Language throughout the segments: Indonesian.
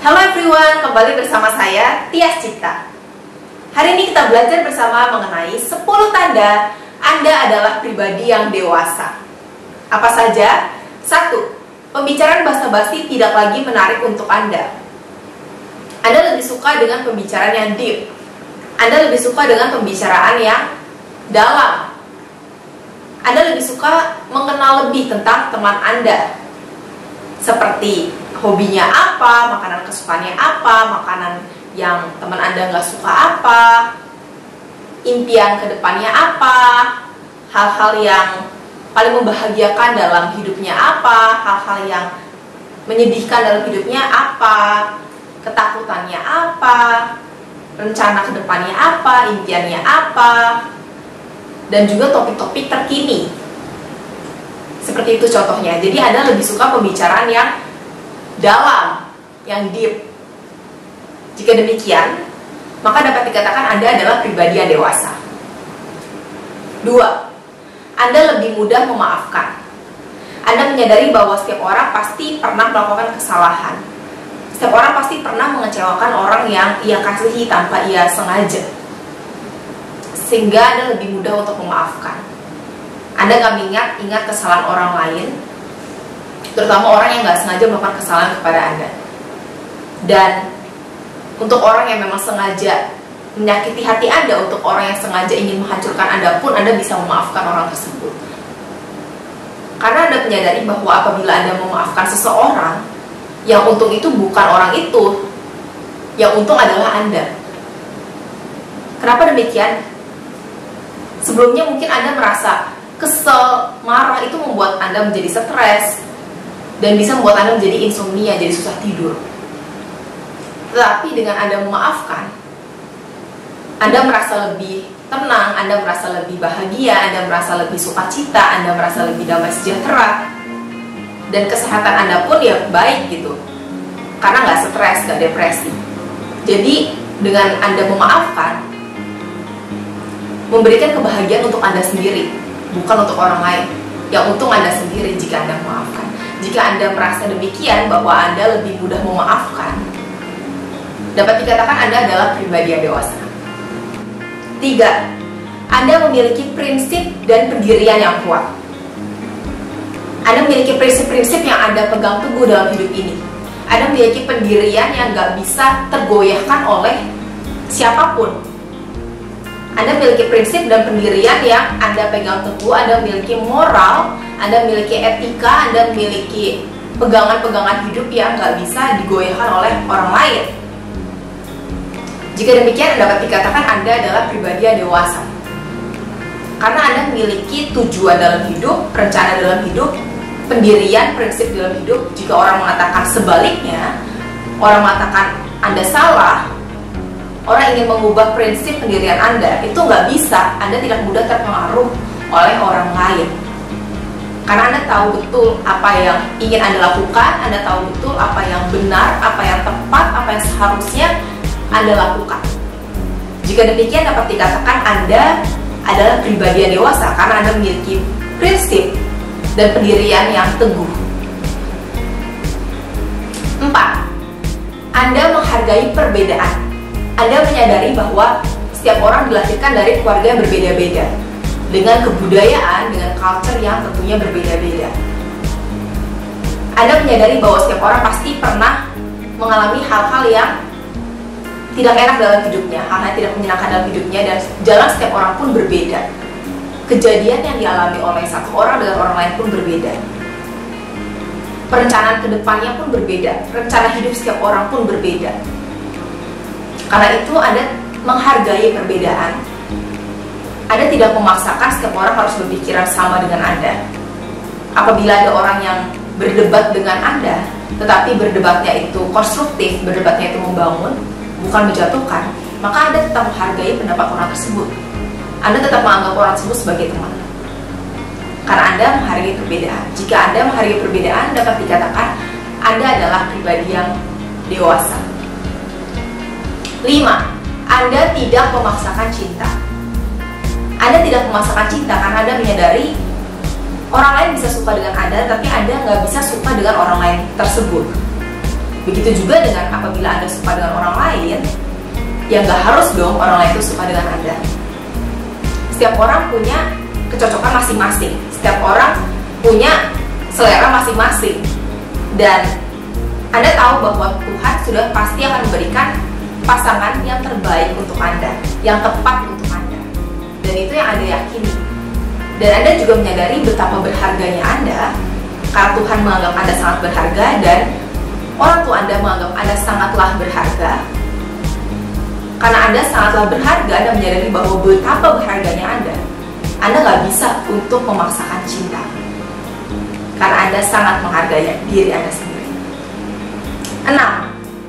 Halo everyone, kembali bersama saya Tias Cipta. Hari ini kita belajar bersama mengenai 10 tanda Anda adalah pribadi yang dewasa. Apa saja? 1. Pembicaraan basa-basi tidak lagi menarik untuk Anda. Anda lebih suka dengan pembicaraan yang deep. Anda lebih suka dengan pembicaraan yang dalam. Anda lebih suka mengenal lebih tentang teman Anda. Seperti hobinya apa, makanan kesukaannya apa, makanan yang teman Anda nggak suka apa, impian kedepannya apa, hal-hal yang paling membahagiakan dalam hidupnya apa, hal-hal yang menyedihkan dalam hidupnya apa, ketakutannya apa, rencana kedepannya apa, impiannya apa, dan juga topik-topik terkini. Seperti itu contohnya. Jadi Anda lebih suka pembicaraan yang dalam, yang deep. Jika demikian, maka dapat dikatakan Anda adalah pribadi yang dewasa. 2. Anda lebih mudah memaafkan. Anda menyadari bahwa setiap orang pasti pernah melakukan kesalahan. Setiap orang pasti pernah mengecewakan orang yang ia kasihi tanpa ia sengaja. Sehingga Anda lebih mudah untuk memaafkan. Anda gak ingat kesalahan orang lain, terutama orang yang gak sengaja melakukan kesalahan kepada Anda. Dan untuk orang yang memang sengaja menyakiti hati Anda, untuk orang yang sengaja ingin menghancurkan Anda pun, Anda bisa memaafkan orang tersebut. Karena Anda menyadari bahwa apabila Anda memaafkan seseorang, yang untung itu bukan orang itu, yang untung adalah Anda. Kenapa demikian? Sebelumnya mungkin Anda merasa kesel, marah, itu membuat Anda menjadi stres dan bisa membuat Anda menjadi insomnia, jadi susah tidur. Tetapi dengan Anda memaafkan, Anda merasa lebih tenang, Anda merasa lebih bahagia, Anda merasa lebih sukacita, Anda merasa lebih damai sejahtera, dan kesehatan Anda pun ya baik gitu, karena nggak stres, nggak depresi. Jadi dengan Anda memaafkan, memberikan kebahagiaan untuk Anda sendiri, bukan untuk orang lain. Yang untung Anda sendiri jika Anda memaafkan. Jika Anda merasa demikian, bahwa Anda lebih mudah memaafkan, dapat dikatakan Anda adalah pribadi yang dewasa. 3. Anda memiliki prinsip dan pendirian yang kuat. Anda memiliki prinsip-prinsip yang Anda pegang teguh dalam hidup ini. Anda memiliki pendirian yang gak bisa tergoyahkan oleh siapapun. Anda memiliki prinsip dan pendirian yang Anda pegang teguh, Anda memiliki moral, Anda memiliki etika, Anda memiliki pegangan-pegangan hidup yang nggak bisa digoyahkan oleh orang lain. Jika demikian, dapat dikatakan Anda adalah pribadi yang dewasa. Karena Anda memiliki tujuan dalam hidup, rencana dalam hidup, pendirian, prinsip dalam hidup. Jika orang mengatakan sebaliknya, orang mengatakan Anda salah, orang ingin mengubah prinsip pendirian Anda, itu nggak bisa. Anda tidak mudah terpengaruh oleh orang lain. Karena Anda tahu betul apa yang ingin Anda lakukan, Anda tahu betul apa yang benar, apa yang tepat, apa yang seharusnya Anda lakukan. Jika demikian, dapat dikatakan Anda adalah pribadi yang dewasa, karena Anda memiliki prinsip dan pendirian yang teguh. 4. Anda menghargai perbedaan. Anda menyadari bahwa setiap orang dilahirkan dari keluarga yang berbeda-beda, dengan kebudayaan, dengan culture yang tentunya berbeda-beda. Anda menyadari bahwa setiap orang pasti pernah mengalami hal-hal yang tidak enak dalam hidupnya, hal-hal yang tidak menyenangkan dalam hidupnya, dan jalan setiap orang pun berbeda. Kejadian yang dialami oleh satu orang dengan orang lain pun berbeda. Perencanaan kedepannya pun berbeda, rencana hidup setiap orang pun berbeda. Karena itu Anda menghargai perbedaan. Anda tidak memaksakan setiap orang harus berpikiran sama dengan Anda. Apabila ada orang yang berdebat dengan Anda, tetapi berdebatnya itu konstruktif, berdebatnya itu membangun, bukan menjatuhkan, maka Anda tetap menghargai pendapat orang tersebut. Anda tetap menganggap orang tersebut sebagai teman. Karena Anda menghargai perbedaan. Jika Anda menghargai perbedaan, dapat dikatakan Anda adalah pribadi yang dewasa. 5. Anda tidak memaksakan cinta. Anda tidak memaksakan cinta karena Anda menyadari orang lain bisa suka dengan Anda, tapi Anda nggak bisa suka dengan orang lain tersebut. Begitu juga dengan apabila Anda suka dengan orang lain, ya nggak harus dong orang lain itu suka dengan Anda. Setiap orang punya kecocokan masing-masing, setiap orang punya selera masing-masing, dan Anda tahu bahwa Tuhan sudah pasti akan memberikan pasangan yang terbaik untuk Anda, yang tepat untuk Anda, dan itu yang Anda yakini. Dan Anda juga menyadari betapa berharganya Anda, karena Tuhan menganggap Anda sangat berharga, dan orang tua Anda menganggap Anda sangatlah berharga. Karena Anda sangatlah berharga, Anda menyadari bahwa betapa berharganya Anda nggak bisa untuk memaksakan cinta, karena Anda sangat menghargai diri Anda sendiri. 6.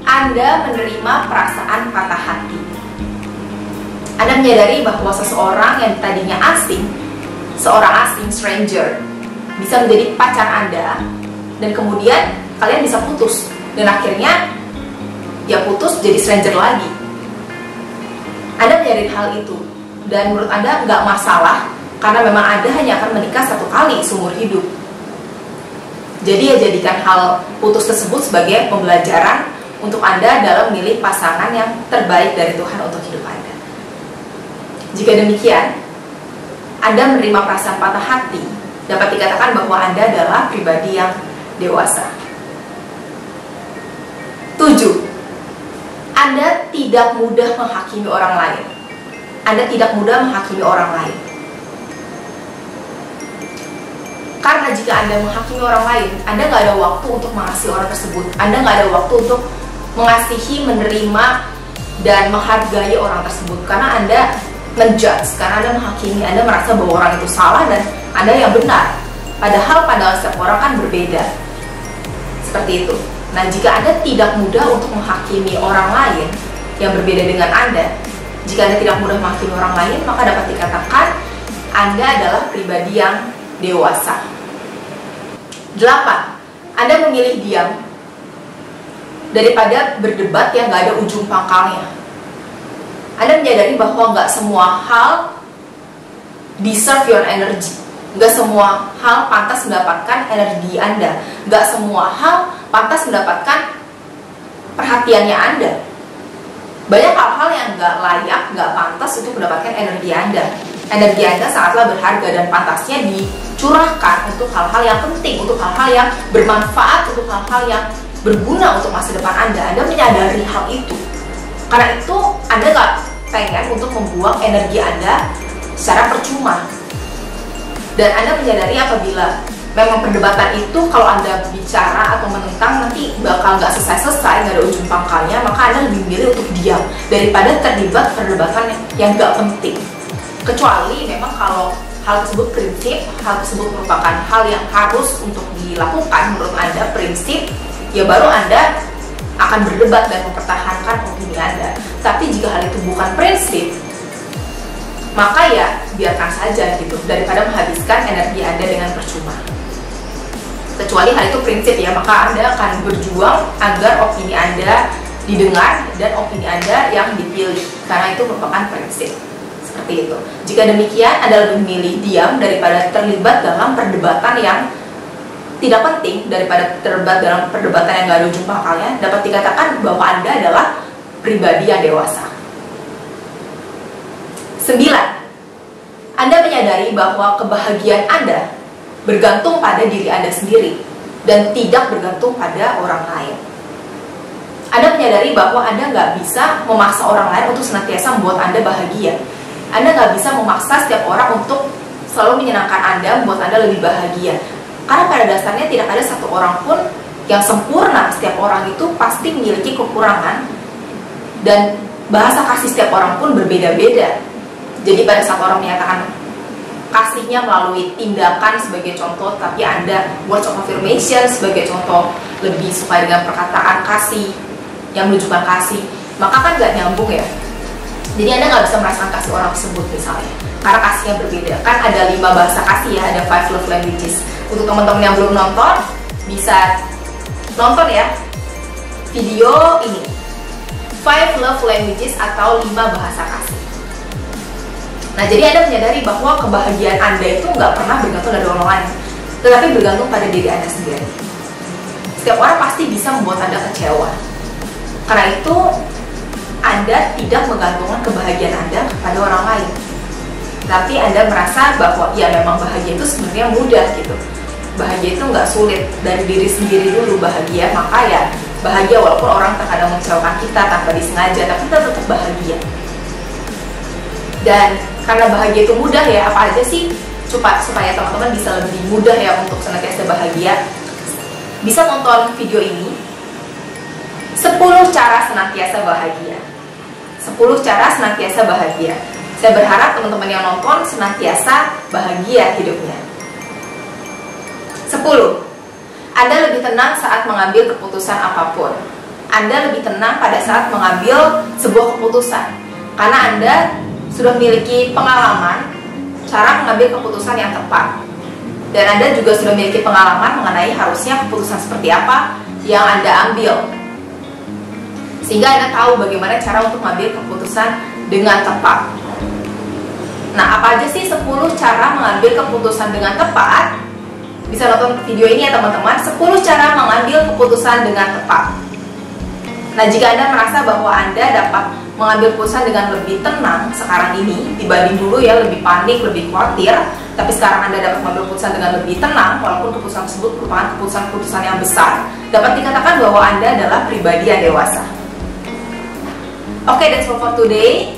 Anda menerima perasaan patah hati. Anda menyadari bahwa seseorang yang tadinya asing, seorang asing, stranger, bisa menjadi pacar Anda, dan kemudian kalian bisa putus, dan akhirnya ya putus jadi stranger lagi. Anda menyadari hal itu, dan menurut Anda nggak masalah, karena memang Anda hanya akan menikah satu kali seumur hidup. Jadi ya jadikan hal putus tersebut sebagai pembelajaran untuk Anda dalam memilih pasangan yang terbaik dari Tuhan untuk hidup Anda. Jika demikian, Anda menerima perasaan patah hati, dapat dikatakan bahwa Anda adalah pribadi yang dewasa. 7. Anda tidak mudah menghakimi orang lain. Anda tidak mudah menghakimi orang lain. Karena jika Anda menghakimi orang lain, Anda nggak ada waktu untuk mengasihi orang tersebut. Anda nggak ada waktu untuk mengasihi, menerima, dan menghargai orang tersebut. Karena Anda menjudge, karena Anda menghakimi, Anda merasa bahwa orang itu salah dan Anda yang benar. Padahal pandangan setiap orang kan berbeda. Seperti itu. Nah, jika Anda tidak mudah untuk menghakimi orang lain yang berbeda dengan Anda, jika Anda tidak mudah menghakimi orang lain, maka dapat dikatakan Anda adalah pribadi yang dewasa. 8. Anda memilih diam daripada berdebat yang gak ada ujung pangkalnya. Anda menyadari bahwa gak semua hal deserve your energy. Gak semua hal pantas mendapatkan energi Anda. Gak semua hal pantas mendapatkan perhatiannya Anda. Banyak hal-hal yang gak layak, gak pantas untuk mendapatkan energi Anda. Energi Anda sangatlah berharga dan pantasnya dicurahkan untuk hal-hal yang penting, untuk hal-hal yang bermanfaat, untuk hal-hal yang berguna untuk masa depan Anda. Anda menyadari hal itu. Karena itu Anda gak pengen untuk membuang energi Anda secara percuma. Dan Anda menyadari apabila memang perdebatan itu kalau Anda bicara atau menentang nanti bakal nggak selesai-selesai, nggak ada ujung pangkalnya, maka Anda lebih memilih untuk diam daripada terlibat perdebatan yang nggak penting. Kecuali memang kalau hal tersebut prinsip, hal tersebut merupakan hal yang harus untuk dilakukan menurut Anda, prinsip, ya baru Anda akan berdebat dan mempertahankan opini Anda. Tapi jika hal itu bukan prinsip, maka ya biarkan saja gitu, daripada menghabiskan energi Anda dengan percuma. Kecuali hal itu prinsip ya, maka Anda akan berjuang agar opini Anda didengar dan opini Anda yang dipilih, karena itu merupakan prinsip. Seperti itu. Jika demikian, Anda lebih memilih diam daripada terlibat dalam perdebatan yang tidak penting, daripada terlibat dalam perdebatan yang gak ada ujung pangkalnya. Dapat dikatakan bahwa Anda adalah pribadi yang dewasa. 9. Anda menyadari bahwa kebahagiaan Anda bergantung pada diri Anda sendiri dan tidak bergantung pada orang lain. Anda menyadari bahwa Anda nggak bisa memaksa orang lain untuk senantiasa membuat Anda bahagia. Anda nggak bisa memaksa setiap orang untuk selalu menyenangkan Anda, membuat Anda lebih bahagia. Karena pada dasarnya tidak ada satu orang pun yang sempurna. Setiap orang itu pasti memiliki kekurangan, dan bahasa kasih setiap orang pun berbeda-beda. Jadi pada saat orang menyatakan kasihnya melalui tindakan sebagai contoh, tapi Anda words of affirmation sebagai contoh, lebih suka dengan perkataan kasih yang menunjukkan kasih, maka kan gak nyambung ya. Jadi Anda nggak bisa merasakan kasih orang tersebut misalnya, karena kasihnya berbeda. Kan ada 5 bahasa kasih ya, ada 5 love languages. Untuk teman-teman yang belum nonton, bisa nonton ya video ini, 5 love languages atau 5 bahasa kasih. Nah, jadi Anda menyadari bahwa kebahagiaan Anda itu nggak pernah bergantung dari orang lain, tetapi bergantung pada diri Anda sendiri. setiap orang pasti bisa membuat Anda kecewa. Karena itu, Anda tidak menggantungkan kebahagiaan Anda kepada orang lain. Tapi Anda merasa bahwa ya memang bahagia itu sebenarnya mudah gitu. Bahagia itu nggak sulit, dari diri sendiri dulu bahagia. Maka ya bahagia walaupun orang terkadang mengecewakan kita tanpa disengaja, tapi kita tetap bahagia. Dan karena bahagia itu mudah ya, apa aja sih supaya teman-teman bisa lebih mudah ya untuk senantiasa bahagia? Bisa tonton video ini, 10 cara senantiasa bahagia. 10 cara senantiasa bahagia. Saya berharap teman-teman yang nonton senantiasa bahagia hidupnya. 10. Anda lebih tenang saat mengambil keputusan apapun. Anda lebih tenang pada saat mengambil sebuah keputusan, karena Anda sudah memiliki pengalaman cara mengambil keputusan yang tepat. Dan Anda juga sudah memiliki pengalaman mengenai harusnya keputusan seperti apa yang Anda ambil. Sehingga Anda tahu bagaimana cara untuk mengambil keputusan dengan tepat. Nah, apa aja sih 10 cara mengambil keputusan dengan tepat? Bisa nonton video ini ya teman-teman, 10 cara mengambil keputusan dengan tepat. Nah, jika Anda merasa bahwa Anda dapat mengambil keputusan dengan lebih tenang sekarang ini dibanding dulu ya, lebih panik, lebih khawatir, tapi sekarang Anda dapat mengambil keputusan dengan lebih tenang, walaupun keputusan tersebut merupakan keputusan-keputusan yang besar, dapat dikatakan bahwa Anda adalah pribadi yang dewasa. Oke, that's all for today.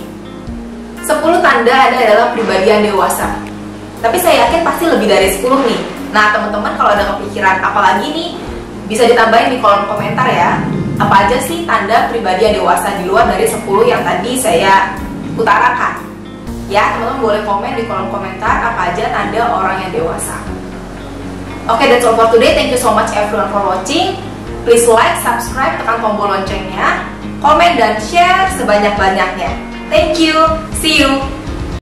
10 tanda Anda adalah pribadi yang dewasa. Tapi saya yakin pasti lebih dari 10 nih. Nah, teman-teman kalau ada kepikiran apalagi nih, bisa ditambahin di kolom komentar ya. Apa aja sih tanda pribadi yang dewasa di luar dari 10 yang tadi saya utarakan? Ya, teman-teman boleh komen di kolom komentar apa aja tanda orang yang dewasa. Oke, that's all for today. Thank you so much everyone for watching. Please like, subscribe, tekan tombol loncengnya, komen dan share sebanyak-banyaknya. Thank you. See you.